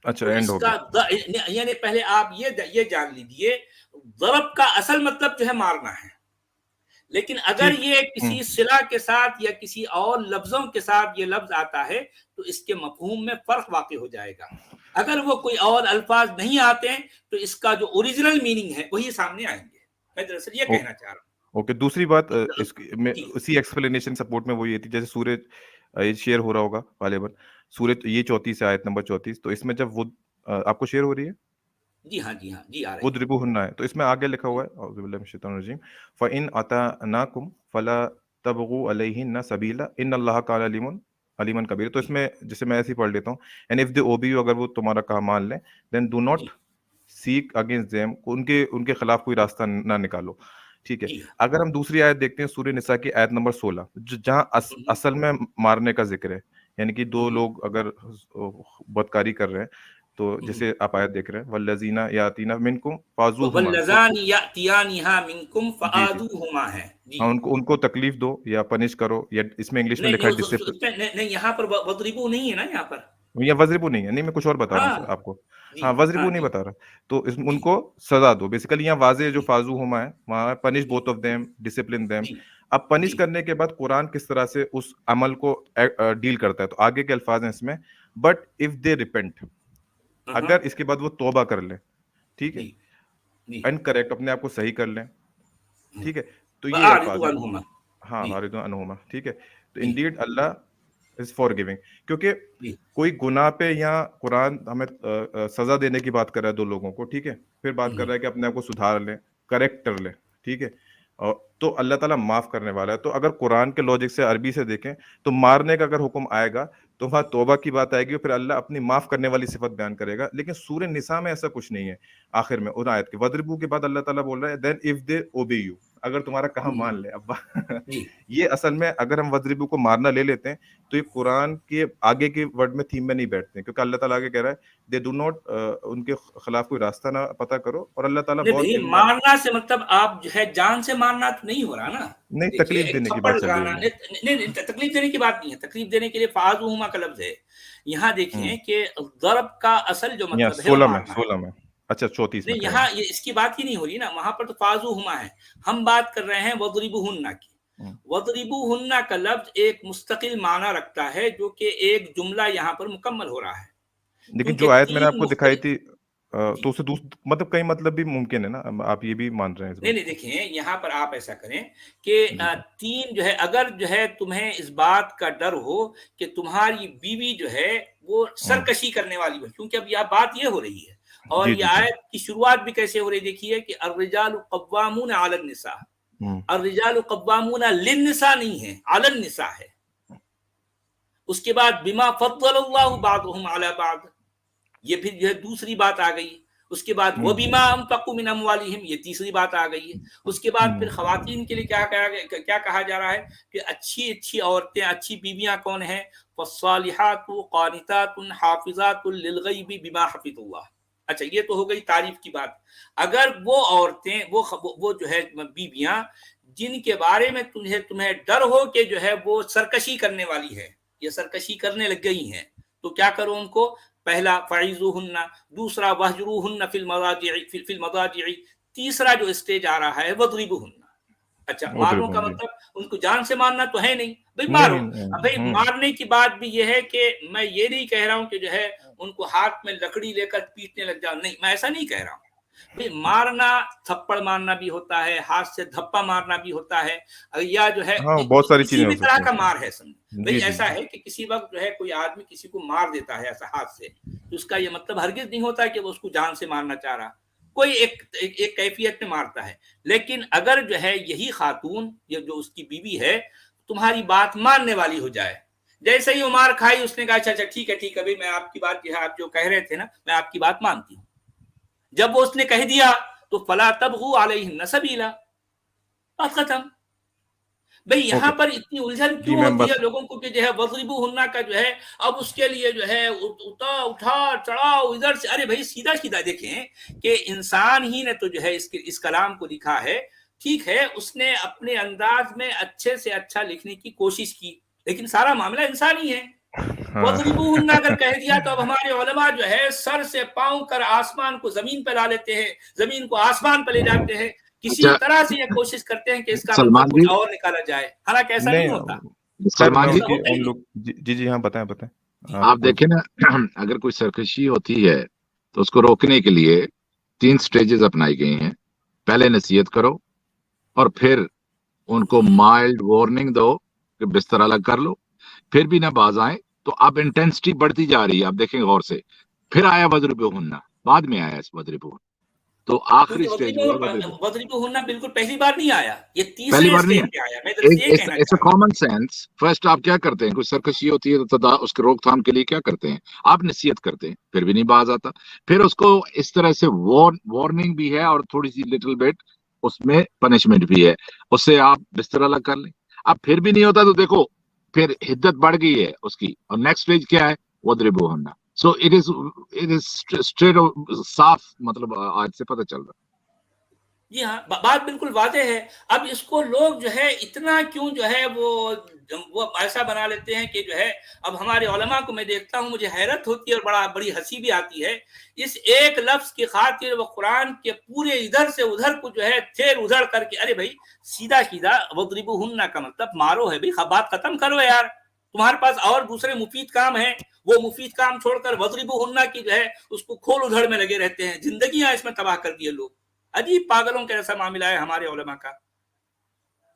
اچھا، تو اینڈ اس ہو کا گیا. یعنی پہلے آپ یہ جان لیجئے، ضرب کا اصل مطلب جو ہے مارنا ہے، لیکن اگر یہ کسی صلہ کے ساتھ یا کسی اور لفظوں کے ساتھ یہ لفظ آتا ہے تو اس کے مفہوم میں فرق واقع ہو جائے گا. اگر وہ کوئی اور الفاظ نہیں آتے ہیں تو اس کا جو اوریجنل میننگ ہے وہی سامنے آئیں گے. میں دراصل یہ کہنا چاہ رہا ہوں. اوکے، دوسری بات اسی ایکسپلینیشن سپورٹ میں وہ یہ تھی، جیسے سورج یہ شیئر ہو رہا ہوگا غالباً، سورج یہ 34 آیت نمبر 34، تو اس میں جب وہ آپ کو شیئر ہو رہی ہے، جی ہاں آ رہی ہے، وَاضْرِبُوهُنَّ ہے، تو اس میں آگے لکھا ہوا ہے اعوذ باللہ من الشیطان الرجیم فَإِنْ أَطَعْنَاكُمْ فَلَا تَبْغُوا عَلَيْهِنَّ سَبِيلًا إِنَّ اللَّهَ كَانَ عَلِيمًا كَبِيرًا. تو اس میں جیسے میں ایسے ہی پڑھ لیتا ہوں، and if they obey you, اگر وہ تمہارا کہا مان لیں، then do not seek against them, ان کے خلاف کوئی راستہ نہ نکالو. ٹھیک ہے. اگر ہم دوسری آیت دیکھتے ہیں سورہ نساء کی آیت نمبر 16، جہاں اصل میں مارنے کا ذکر ہے، یعنی کہ دو لوگ اگر بدکاری کر رہے ہیں تو جیسے آپ آیت دیکھ رہے ہیں والذین یاتین منکم فاذوہما، واللذان یاتیانھا منکم فآذوہما ہے. ان کو تکلیف دو یا پنش کرو، یا اس میں انگلش میں لکھا ہے ڈسپلن. نہیں، یہاں پر وضربو نہیں ہے نا، یہاں پر یا وضربو نہیں ہے، نہیں میں کچھ اور بتا رہا ہوں آپ کو. ہاں، وضربو نہیں بتا رہا، تو ان کو سزا دو. بیسیکلی یہاں واضح جو فاذوہما ہے وہاں punish both of them, discipline them. اب پنش کرنے کے بعد قرآن کس طرح سے اس عمل کو ڈیل کرتا ہے، تو آگے کے الفاظ ہیں اس میں، بٹ اف دے ریپینٹ، اگر اس کے بعد وہ توبہ کر لیں، ٹھیک ہے، اینڈ کریکٹ، اپنے آپ کو صحیح کر لیں، ٹھیک ہے، تو یہ الفاظ ہیں. ہاں، واردون عنہما، ٹھیک ہے. تو indeed Allah is for giving, کیونکہ کوئی گناہ پہ یا قرآن ہمیں سزا دینے کی بات کر رہا ہے دو لوگوں کو، ٹھیک ہے، پھر بات کر رہا ہے کہ اپنے آپ کو سدھار لیں، کریکٹ کر لیں، ٹھیک ہے، تو اللہ تعالیٰ معاف کرنے والا ہے. تو اگر قرآن کے لاجک سے عربی سے دیکھیں تو مارنے کا اگر حکم آئے گا تو وہاں توبہ کی بات آئے گی، پھر اللہ اپنی معاف کرنے والی صفت بیان کرے گا. لیکن سورہ نساء میں ایسا کچھ نہیں ہے. آخر میں ان آیت کے وَضْرِبُوا کے بعد اللہ تعالیٰ بول رہا ہے دین اف دے اوبے یو، اگر تمہارا کہا مان لے. ابا یہ اصل میں اگر ہم وَضْرِبُوا کو مارنا لے لیتے ہیں تو یہ قرآن کے آگے کے ورڈ میں تھیم میں نہیں بیٹھتے ہیں، کیونکہ اللہ تعالیٰ آگے کہہ رہا ہے دے ڈو ناٹ، ان کے خلاف کوئی راستہ نہ پتہ کرو. اور اللہ تعالیٰ بہت مارنا سے مطلب آپ جو ہے جان سے مارنا تو نہیں ہو رہا نا، نہیں، تکلیف دینے کی بات چل رہی ہے. نہیں، تکلیف دینے کی بات نہیں ہے. تکلیف دینے کے لیے فاذوہما کا لفظ ہے. یہاں دیکھیں کہ ضرب کا اصل جو مطلب ہے 16 میں اچھا 34 میں، یہاں اس کی بات ہی نہیں ہو رہی نا، وہاں پر تو فاذوہما ہے. ہم بات کر رہے ہیں وضربوہن کی. وضربوہن کا لفظ ایک مستقل معنی رکھتا ہے جو کہ ایک جملہ یہاں پر مکمل ہو رہا ہے. لیکن جو آیت میں نے آپ کو دکھائی تھی تو اسے مطلب کئی مطلب بھی ممکن ہے نا، آپ یہ بھی مان رہے ہیں؟ نہیں، دیکھیں یہاں پر آپ ایسا کریں کہ تین جو ہے، اگر جو ہے تمہیں اس بات کا ڈر ہو کہ تمہاری بیوی جو ہے وہ سرکشی کرنے والی ہو، کیونکہ اب یہ بات یہ ہو رہی ہے. اور یہ آیت کی شروعات بھی کیسے ہو رہی ہے، دیکھیے کہ الرجال قوامون علی النساء. الرجال قوامون للنساء نہیں ہے، علی النساء ہے. اس کے بعد بما فضل اللہ بعضهم علی بعض، یہ پھر جو ہے دوسری بات آ گئی. اس کے بعد وَبِمَا أَنفَقُوا مِنْ أَمْوَالِهِمْ، یہ تیسری بات آ گئی ہے. اس کے بعد پھر خواتین کے لیے کیا کہا جا رہا ہے کہ اچھی عورتیں، اچھی بیویاں کون ہیں؟ فَالصَّالِحَاتُ قَانِتَاتٌ حَافِظَاتٌ لِلْغَيْبِ بِمَا حَفِظَ اللَّهُ. اچھا، یہ تو ہو گئی تعریف کی بات. اگر وہ عورتیں، وہ جو ہے بیویاں جن کے بارے میں تمہیں ڈر ہو کہ جو ہے وہ سرکشی کرنے والی ہے، یہ سرکشی کرنے لگ گئی ہیں، تو کیا کرو ان کو؟ پہلا فعیذوہن، دوسرا وہجروہن فی المضاجع، تیسرا جو اسٹیج آ رہا ہے وضربوہن. اچھا، ماروں کا مطلب ان کو جان سے مارنا تو ہے نہیں بھائی، مارو. بھائی مارنے کی بات بھی یہ ہے کہ میں یہ نہیں کہہ رہا ہوں کہ جو ہے ان کو ہاتھ میں لکڑی لے کر پیٹنے لگ جاؤ، نہیں، میں ایسا نہیں کہہ رہا ہوں. بھائی مارنا، تھپڑ مارنا بھی ہوتا ہے، ہاتھ سے دھپا مارنا بھی ہوتا ہے، یا جو ہے بہت ساری کسی بھی طرح کا مار ہے. بھائی ایسا ہے کہ کسی وقت جو ہے کوئی آدمی کسی کو مار دیتا ہے ایسا ہاتھ سے، تو اس کا یہ مطلب ہرگز نہیں ہوتا کہ وہ اس کو جان سے مارنا چاہ رہا. کوئی ایک کیفیت میں مارتا ہے. لیکن اگر جو ہے یہی خاتون یہ جو اس کی بیوی ہے تمہاری بات ماننے والی ہو جائے, جیسے ہی وہ مار کھائی اس نے کہا اچھا ٹھیک ہے بھائی میں آپ کی بات جو ہے آپ جو کہہ رہے تھے نا میں آپ کی بات مانتی ہوں. جب وہ اس نے کہہ دیا تو فلا تبغوا علیہن سبیلا, بات ختم. بھئی یہاں پر اتنی الجھن کیوں ہوتی ہے لوگوں کو کہ جو ہے وضربوہن کا جو ہے اب اس کے لیے جو ہے اٹھا چڑھاؤ ادھر سے. ارے بھائی سیدھا سیدھا دیکھیں کہ انسان ہی نے تو جو ہے اس کلام کو لکھا ہے. ٹھیک ہے اس نے اپنے انداز میں اچھے سے اچھا لکھنے کی کوشش کی لیکن سارا معاملہ انسانی ہے. وضربوہن اگر کہہ دیا تو اب ہمارے علماء جو ہے سر سے پاؤں کر آسمان کو زمین پہ لا لیتے ہیں, زمین کو آسمان پہ لے جاتے ہیں, کسی طرح سے یہ کوشش کرتے ہیں کہ اس کا سلمان مطلب کچھ اور نکالا جائے, حالانکہ ایسا نہیں ہوتا. سلمان جی جی ہاں بتائیں. آپ دیکھیں نا اگر کوئی سرکشی ہوتی ہے تو اس کو روکنے کے لیے 3 سٹیجز اپنائی گئی ہیں. پہلے نصیحت کرو اور پھر ان کو مائلڈ وارننگ دو کہ بستر الگ کر لو, پھر بھی نہ باز آئیں تو اب انٹینسٹی بڑھتی جا رہی ہے. آپ دیکھیں غور سے, پھر آیا وضربوہن, بعد میں آیا اس وضربوہن, تو آخری سٹیج ہوا وضربوہن بالکل پہلی بار نہیں آیا, یہ پہلی تیسرے بار نہیں سٹیج پہ آیا. میں درست یہ کہنا چاہتا ہوں کامن سینس. فرسٹ آپ کیا کرتے ہیں, کوئی سرکشی ہوتی ہے تو اس کے روک تھام کے لیے کیا کرتے ہیں, آپ نصیحت کرتے ہیں, پھر بھی نہیں باز آتا, پھر اس کو اس طرح سے وارننگ بھی ہے اور تھوڑی سی لٹل بٹ اس میں پنشمنٹ بھی ہے, اس سے آپ بستر الگ کر لیں. اب پھر بھی نہیں ہوتا تو دیکھو پھر حدت بڑھ گئی ہے اس کی, اور نیکسٹ اسٹیج کیا ہے, وضربوہن. سو اٹ از اسٹریٹ صاف, مطلب آج سے پتہ چل رہا. جی ہاں بات بالکل واضح ہے. اب اس کو لوگ جو ہے اتنا کیوں جو ہے وہ ایسا بنا لیتے ہیں کہ جو ہے اب ہمارے علماء کو میں دیکھتا ہوں مجھے حیرت ہوتی ہے اور بڑی ہنسی بھی آتی ہے. اس ایک لفظ کی خاطر وہ قرآن کے پورے ادھر سے ادھر کو جو ہے تھیر ادھر کر کے, ارے بھائی سیدھا وضربوہن کا مطلب مارو ہے, بھائی بات ختم کرو یار. تمہارے پاس اور دوسرے مفید کام ہیں, وہ مفید کام چھوڑ کر وضربوہن کی جو ہے اس کو کھول ادھڑ میں لگے رہتے ہیں. زندگیاں اس میں تباہ کر دیے لوگ. عجیب پاگلوں کا ایسا معاملہ ہے ہمارے علماء کا.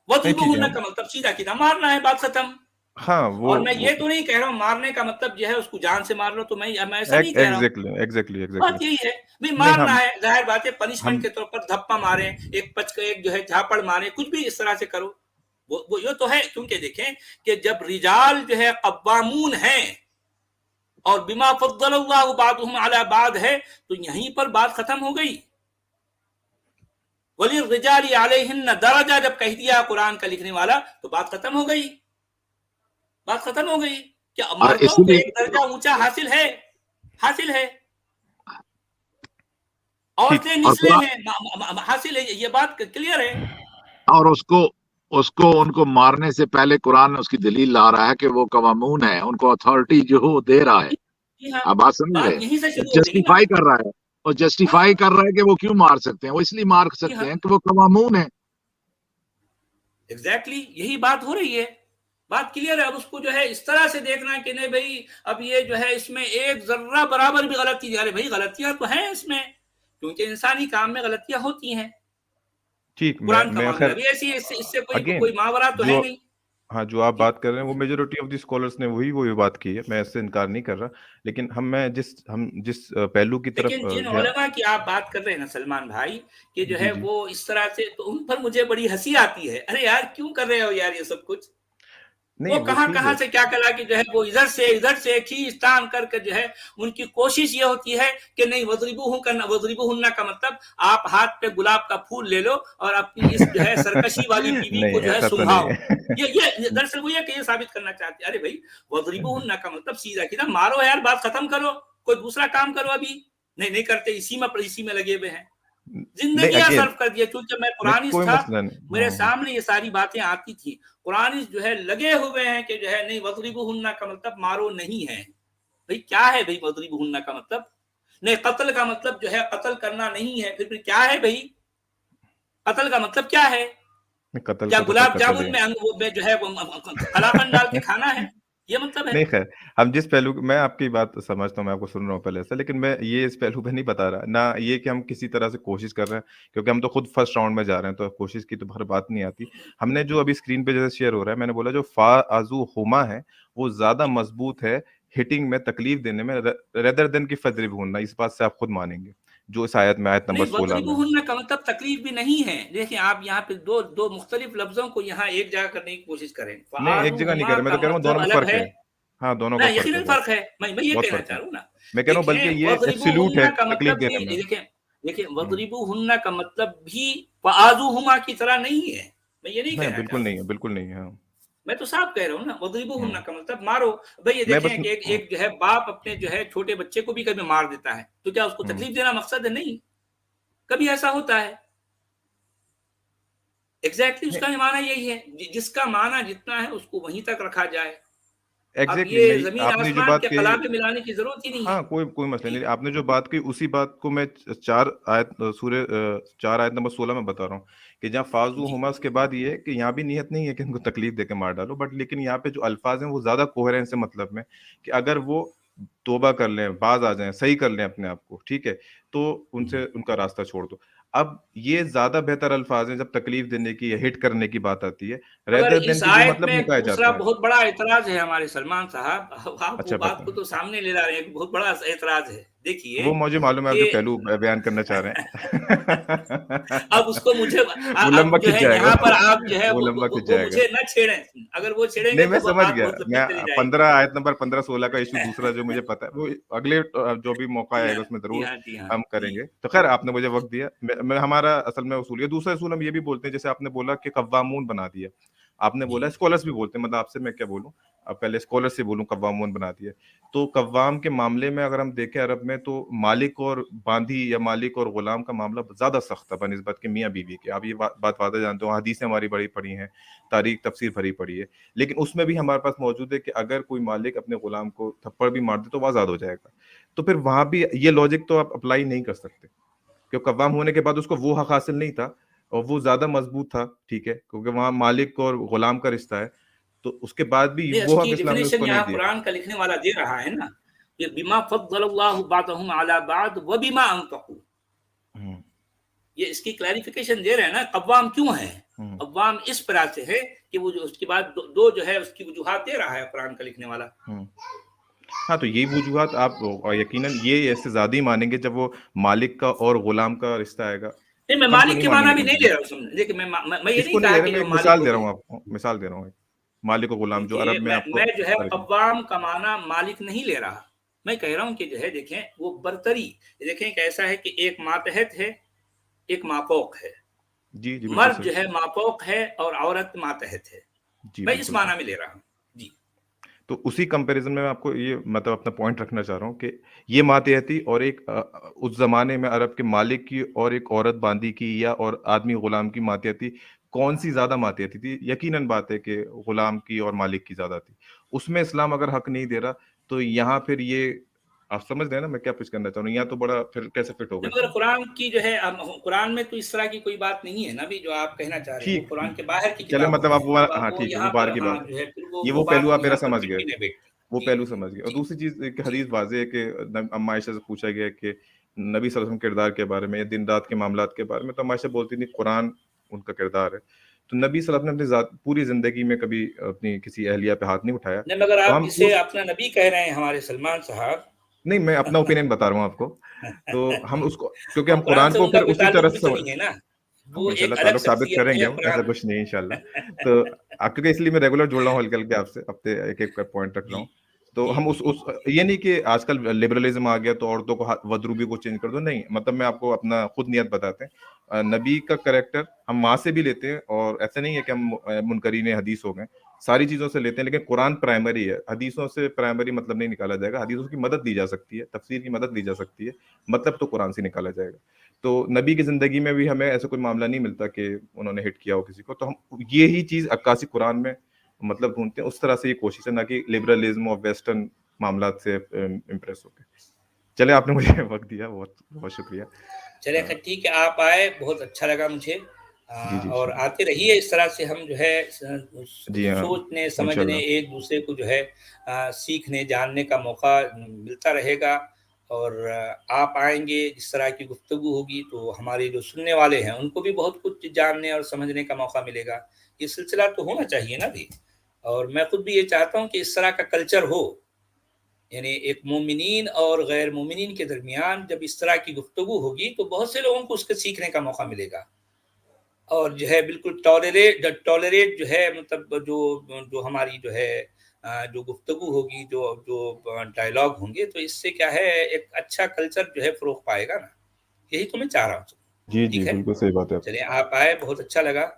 وضربوہن کا مطلب سیدھا سیدھا مارنا ہے, بات ختم. ہاں اور میں یہ تو نہیں کہہ رہا ہوں مارنے کا مطلب جو ہے اس کو جان سے مار لو, تو میں ایسا نہیں کہہ رہا ہوں. ایگزیکٹلی بات یہی ہے بھائی مارنا ہے, ظاہر بات ہے پنشمنٹ کے طور پر دھپا مارے, ایک جو ہے جھاپڑ مارے, کچھ بھی اس طرح سے کرو, وہ یہ تو ہے. کیونکہ دیکھیں کہ جب رجال جو ہے قوامون ہیں اور بما فضل اللہ بعضهم علی بعض ہے تو یہیں پر بات ختم ہو گئی. وَلِلرِّجَالِ عَلَيْهِنَّ دَرَجَہ جب کہہ دیا قرآن کا لکھنے والا تو بات ختم ہو گئی. بات ختم ہو گئی کہ مردوں کو ایک درجہ اونچا حاصل ہے, عورتیں نچلے ہیں, حاصل ہے, یہ بات کلیئر ہے. اور اس کو ان کو مارنے سے پہلے قرآن اس کی دلیل لا رہا ہے کہ وہ قوامون ہے, ان کو اتھارٹی جو دے رہا ہے. اب بات سمجھ رہے, جسٹیفائی کر رہا ہے, اور جسٹیفائی کر رہا ہے کہ وہ کیوں مار سکتے ہیں, وہ اس لیے مار سکتے ہیں کہ وہ قوامون ہیں. ایگزیکٹلی یہی بات ہو رہی ہے, بات کلیئر ہے. اب اس کو جو ہے اس طرح سے دیکھنا کہ نہیں بھائی اب یہ جو ہے اس میں ایک ذرہ برابر بھی غلطی, ارے بھائی غلطیاں تو ہیں اس میں, کیونکہ انسانی کام میں غلطیاں ہوتی ہیں. قرآن کا معاملہ بھی ایسی ہے, اس سے کوئی ماورا تو ہے نہیں. ہاں جو آپ بات کر رہے ہیں وہ میجورٹی آف دی اسکالرس نے وہی بات کی ہے, میں اس سے انکار نہیں کر رہا, لیکن ہم جس پہلو کی طرف لیکن جن علماء کی آپ بات کر رہے ہیں نا سلمان بھائی کہ جو ہے وہ اس طرح سے, تو ان پر مجھے بڑی ہنسی آتی ہے. ارے یار کیوں کر رہے ہو یار یہ سب کچھ, وہ کہاں سے کیا کلا کہ جو ہے وہ ادھر سے کھینچ تان کر کے جو ہے ان کی کوشش یہ ہوتی ہے کہ نہیں وضربوہن کا مطلب آپ ہاتھ پہ گلاب کا پھول لے لو اور اپنی اس جو ہے سرکشی والی بیوی کو جو ہے سنگھاؤ. یہ دراصل وہ یہ کہ یہ ثابت کرنا چاہتے ہیں ارے بھائی وضربوہن کا مطلب سیدھا مارو یار, بات ختم کرو, کوئی دوسرا کام کرو. ابھی نہیں کرتے, اسی میں لگے ہوئے ہیں, زندگیاں صرف کر دیا. کیونکہ میں قرآن تھا, میرے سامنے یہ ساری باتیں آتی تھی. قرآن جو ہے لگے ہوئے ہیں کہ جو ہے نہیں وضربوہن کا مطلب مارو نہیں ہے. بھئی کیا ہے بھئی وضربوہن کا مطلب؟ نہیں قتل کا مطلب جو ہے قتل کرنا نہیں ہے. پھر کیا ہے بھئی قتل کا مطلب کیا ہے؟ کیا گلاب جامن میں جو ہے قلاقند ڈال کے کھانا ہے, یہ مطلب ہے؟ نہیں خیر, ہم جس پہلو, میں آپ کی بات سمجھتا ہوں, میں آپ کو سن رہا ہوں پہلے سے, لیکن میں یہ اس پہلو پہ نہیں بتا رہا, نہ یہ کہ ہم کسی طرح سے کوشش کر رہے ہیں, کیونکہ ہم تو خود فرسٹ راؤنڈ میں جا رہے ہیں تو کوشش کی تو بھر بات نہیں آتی. ہم نے جو ابھی اسکرین پہ جیسے شیئر ہو رہا ہے, میں نے بولا جو فازوہما ہے وہ زیادہ مضبوط ہے ہٹنگ میں, تکلیف دینے میں, ریدر دین کی فضربوہن, اس بات سے آپ خود مانیں گے. جو اس آیت میں آیت نمبر 16 میں وَضْرِبُوهُنَّ کا مطلب تکلیف بھی نہیں ہے. دیکھیں آپ یہاں پہ دو مختلف لفظوں کو یہاں ایک جگہ کرنے کی کوشش کریں. نہیں ایک جگہ نہیں کہہ رہا میں فَآذُوهُمَا تو کہہ رہا ہوں کا دونوں میں مطلب فرق الگ ہے. ہے. ہاں دونوں نہ کا فرق ہے یقیناً بہت فرق ہے. میں یہ بہت کہنا فرق چاہ ہے. رہا ہوں نا. میں کہہ رہا ہوں بلکہ یہ ایبسلیوٹ ہے وَضْرِبُوهُنَّ کا تکلیف مطلب دینے میں. دیکھیں وَضْرِبُوهُنَّ کا مطلب بھی فَآذُوهُمَا کی طرح نہیں ہے. میں یہ نہیں نہیں کہنا بالکل چاہتا. نہیں ہے بالکل نہیں ہے. میں تو صاحب کہہ رہا ہوں نا وَضْرِبُوهُنَّ ہاں کا مطلب مارو. بھئی یہ میں بس دیکھیں کہ ایک جو ہے باپ اپنے جو ہے چھوٹے بچے کو بھی کبھی مار دیتا ہے تو کیا اس کو تکلیف دینا مقصد ہے؟ نہیں. کبھی ایسا ہوتا ہے. ایگزیکٹلی اس کا معنی یہی ہے. جس کا معنی جتنا ہے اس کو وہیں تک رکھا جائے. اب ایگزیکٹلی یہ میں زمین آپ نے جو آسمان بات کے کہی قلابے ملانے کی ضرورت ہی نہیں ہے. ہاں کوئی مسئلہ نہیں. آپ نے جو بات کی اسی بات کو میں 4 آیت نمبر 16 میں بتا رہا ہوں کہ جہاں فاضو جی ہما اس کے بعد یہ ہے کہ یہاں بھی نیت نہیں ہے کہ ان کو تکلیف دے کے مار ڈالو بٹ لیکن یہاں پہ جو الفاظ ہیں وہ زیادہ کوہرنس سے مطلب میں کہ اگر وہ توبہ کر لیں باز آ جائیں صحیح کر لیں اپنے آپ کو ٹھیک ہے تو ان سے ان کا راستہ چھوڑ دو. اب یہ زیادہ بہتر الفاظ ہیں جب تکلیف دینے کی یا ہٹ کرنے کی بات آتی ہے مگر ریدر اس دین کی جو آیت مطلب میں نکالا دوسرا جاتا ہے. بہت بڑا اعتراض ہے ہمارے سلمان صاحب. آپ وہ اچھا بات کو بتائیں. تو سامنے لے لا رہے ہیں. ایک بہت بڑا اعتراض ہے. دیکھیے وہ مجھے معلوم ہے آپ جو کہ پہلو بیان کرنا چاہ رہے ہیں اب اس کو مجھے وہ لمبا جو کھنچ ہے جائے گا یہاں پر آپ جو ہے وہ لمبا کھنچ وہ جائے گا. مجھے نہ چھیڑیں. اگر وہ چھیڑیں نہیں گے میں تو سمجھ بات گیا. بہت میں لمبی چلی جائے گی. 15 آیت نمبر 15-16 کا ایشو دوسرا جو مجھے پتا ہے وہ اگلے جو بھی موقع جی آئے گا ہاں اس میں جی ضرور ہاں جی ہاں ہم کریں جی گے. تو خیر آپ نے مجھے وقت دیا. میں ہمارا اصل میں اصول ہے. دوسرا اصول ہم یہ بھی بولتے ہیں جیسے آپ نے بولا کہ قوامون بنا دیا. آپ نے بولا جی اسکالرس بھی بولتے ہیں مطلب آپ سے میں کیا بولوں اب پہلے اسکالر سے بولوں قوامون بنا دیا. تو قوام کے معاملے میں اگر ہم دیکھیں عرب میں تو مالک اور باندھی یا مالک اور غلام کا معاملہ زیادہ سخت ہے بنسبت کہ میاں بیوی کے. آپ یہ بات واضح جانتے ہو. حدیثیں ہماری بڑی پڑھی ہیں تاریخ تفسیر بھری پڑھی ہے لیکن اس میں بھی ہمارے پاس موجود ہے کہ اگر کوئی مالک اپنے غلام کو تھپڑ بھی مار دے تو وہ آزاد ہو جائے گا. تو پھر وہاں بھی یہ لاجک تو آپ اپلائی نہیں کر سکتے کیونکہ قوام ہونے کے بعد اس کو وہ حق حاصل نہیں تھا اور وہ زیادہ مضبوط تھا ٹھیک ہے کیونکہ وہاں مالک اور غلام کا رشتہ ہے تو اس کے بعد بھی نہیں. اس وہ حق کی اسلام نے اس ڈیفینیشن کو نہیں یہاں دیا. قرآن کا لکھنے والا دے رہا ہے نا کہ بما فضل اللہ بعضهم علی بعض وبما انفقوا. یہ اس کی کلیریفیکیشن دے رہے ہیں نا. قوام کیوں ہے؟ قوام اس طرح سے ہے کہ وہ جو اس کے بعد دو جو ہے اس کی وجوہات دے رہا ہے قرآن کا لکھنے والا. ہاں تو یہی وجوہات آپ یقیناً یہ ایسے زیادہ ہی مانیں گے جب وہ مالک کا اور غلام کا رشتہ آئے گا. نہیں میں ہم تو مالک نہیں کے مانیں معنی گے بھی نہیں بالکل. لے رہا ہوں. دیکھیں میں یہ اس کو نہیں نہیں کہا لے رہے کہ میں جو ایک مالک مثال دے رہا ہوتے ہوں ہیں. آپ کو مثال دے رہا ہوں مالک و غلام جو دیکھیے عرب میں آپ کو میں جو ہے قوام کا معنی مالک نہیں لے رہا. میں کہہ رہا ہوں کہ جو ہے دیکھیں وہ برتری. دیکھیں کہ ایسا ہے کہ ایک ماتحت ہے ایک ماپوق ہے. جی بالکل مرد صحیح. جو ہے ماپوق ہے اور عورت ماتحت ہے. جی میں اس بالکل معنی صحیح. میں لے رہا ہوں. جی تو اسی کمپیریزن میں آپ کو یہ مطلب اپنا پوائنٹ رکھنا چاہ رہا ہوں کہ یہ ماتحتی اور ایک اس زمانے میں عرب کے مالک کی اور ایک عورت باندی کی یا اور آدمی غلام کی ماتحتی کون سی زیادہ ماتحتی تھی. یقیناً بات ہے کہ غلام کی اور مالک کی زیادہ تھی. اس میں اسلام اگر حق نہیں دے رہا تو یہاں پھر یہ آپ سمجھ رہے ہیں نا میں کیا پچ کرنا چاہ رہا ہوں. یہاں تو بڑا پھر کیسے فٹ ہوگا مگر قرآن کی جو ہے قرآن میں تو اس طرح کی کوئی بات نہیں ہے نا بھی جو آپ کہنا چاہ رہے ہیں. وہ ٹھیک قرآن کے باہر کی چلے کتابوں مطلب میں آپ ہے. ہاں وہ ٹھیک ہے وہ یہاں باہر پر کی ہاں بات ہے. جو ہے پھر یہ وہ وہ بات پہلو آپ یہاں میرا پر سمجھ فٹ گئے بھی نہیں بیٹھتی. وہ جی پہلو سمجھ گئے. اور جی دوسری چیز ایک حدیث واضح ہے کہ اما عائشہ سے پوچھا گیا کہ نبی صلی اللہ علیہ وسلم کردار کے بارے میں یا دن رات کے معاملات کے بارے میں تو اما عائشہ بولتی تھی قرآن ان کا کردار ہے. تو نبی صلی اللہ علیہ وسلم نے اپنی پوری زندگی میں کبھی اپنی کسی اہلیہ پہ ہاتھ نہیں اٹھایا. نہیں مگر تو آپ ہم جسے اس اپنا نبی کہہ رہے ہیں ہمارے سلمان صاحب. نہیں میں اپنا اوپینین بتا رہا ہوں آپ کو. تو ہم اس کو کیونکہ وہ ہم قرآن قرآن سے کو ان کا پھر کوئی اسی تعلق طرح بھی سے تو نہیں ہے نا. ہم وہ انشاءاللہ ایک الگ تعلق ثابت شخصیت کریں گے. ہے ہم ایسا قرآن. کچھ نہیں انشاءاللہ. تو آپ کیونکہ اس لیے میں ریگولر جڑ رہا ہوں ہلکے ہلکے آپ سے ہفتے ایک ایک پوائنٹ رکھ رہا جی ہوں. تو جی ہم اس یہ نہیں کہ آج کل لبرلزم آ گیا تو عورتوں کو ودروبی کو چینج کر دو. نہیں مطلب میں آپ کو اپنا خود نیت بتاتے ہیں. نبی کا کریکٹر ہم وہاں سے بھی لیتے ہیں اور ایسا نہیں ہے کہ ہم منکرین حدیث ہو گئے. ساری چیزوں سے لیتے ہیں لیکن قرآن پرائمری ہے. حدیثوں سے پرائمری مطلب نہیں نکالا جائے گا. حدیثوں کی مدد لی جا سکتی ہے تفسیر کی مدد لی جا سکتی ہے مطلب تو قرآن سے نکالا جائے گا. تو نبی کی زندگی میں بھی ہمیں ایسا کوئی معاملہ نہیں ملتا کہ انہوں نے ہٹ کیا ہو کسی کو. تو ہم یہی چیز عکاسی قرآن میں مطلب ڈھونڈتے ہیں. اس طرح سے یہ کوشش ہے نہ کہ لبرلزم اور ویسٹرن معاملات سے امپریس ہو کے. چلے آپ نے مجھے وقت دیا بہت بہت شکریہ. چلے ٹھیک ہے آپ آئے بہت اچھا لگا مجھے. جی جی اور انشاءاللہ. آتے رہیے. اس طرح سے ہم جو ہے جی ہاں سوچنے سمجھنے انشاءاللہ. ایک دوسرے کو جو ہے سیکھنے جاننے کا موقع ملتا رہے گا. اور آپ آئیں گے اس طرح کی گفتگو ہوگی تو ہمارے جو سننے والے ہیں ان کو بھی بہت کچھ جاننے اور سمجھنے کا موقع ملے گا. یہ سلسلہ تو ہونا چاہیے نا بھی. اور میں خود بھی یہ چاہتا ہوں کہ اس طرح کا کلچر ہو. یعنی ایک مومنین اور غیر مومنین کے درمیان جب اس طرح کی گفتگو ہوگی تو بہت سے لوگوں کو اس کے سیکھنے کا موقع ملے گا، اور جو ہے بالکل ٹالریٹ جو ہے مطلب جو ہماری جو ہے جو گفتگو ہوگی، جو ڈائلاگ ہوں گے، تو اس سے کیا ہے ایک اچھا کلچر جو ہے فروغ پائے گا نا، یہی تو میں چاہ رہا ہوں۔ جی جی ٹھیک ہے، بالکل صحیح بات ہے آپ کی۔ چلیں آپ آئے، بہت اچھا لگا۔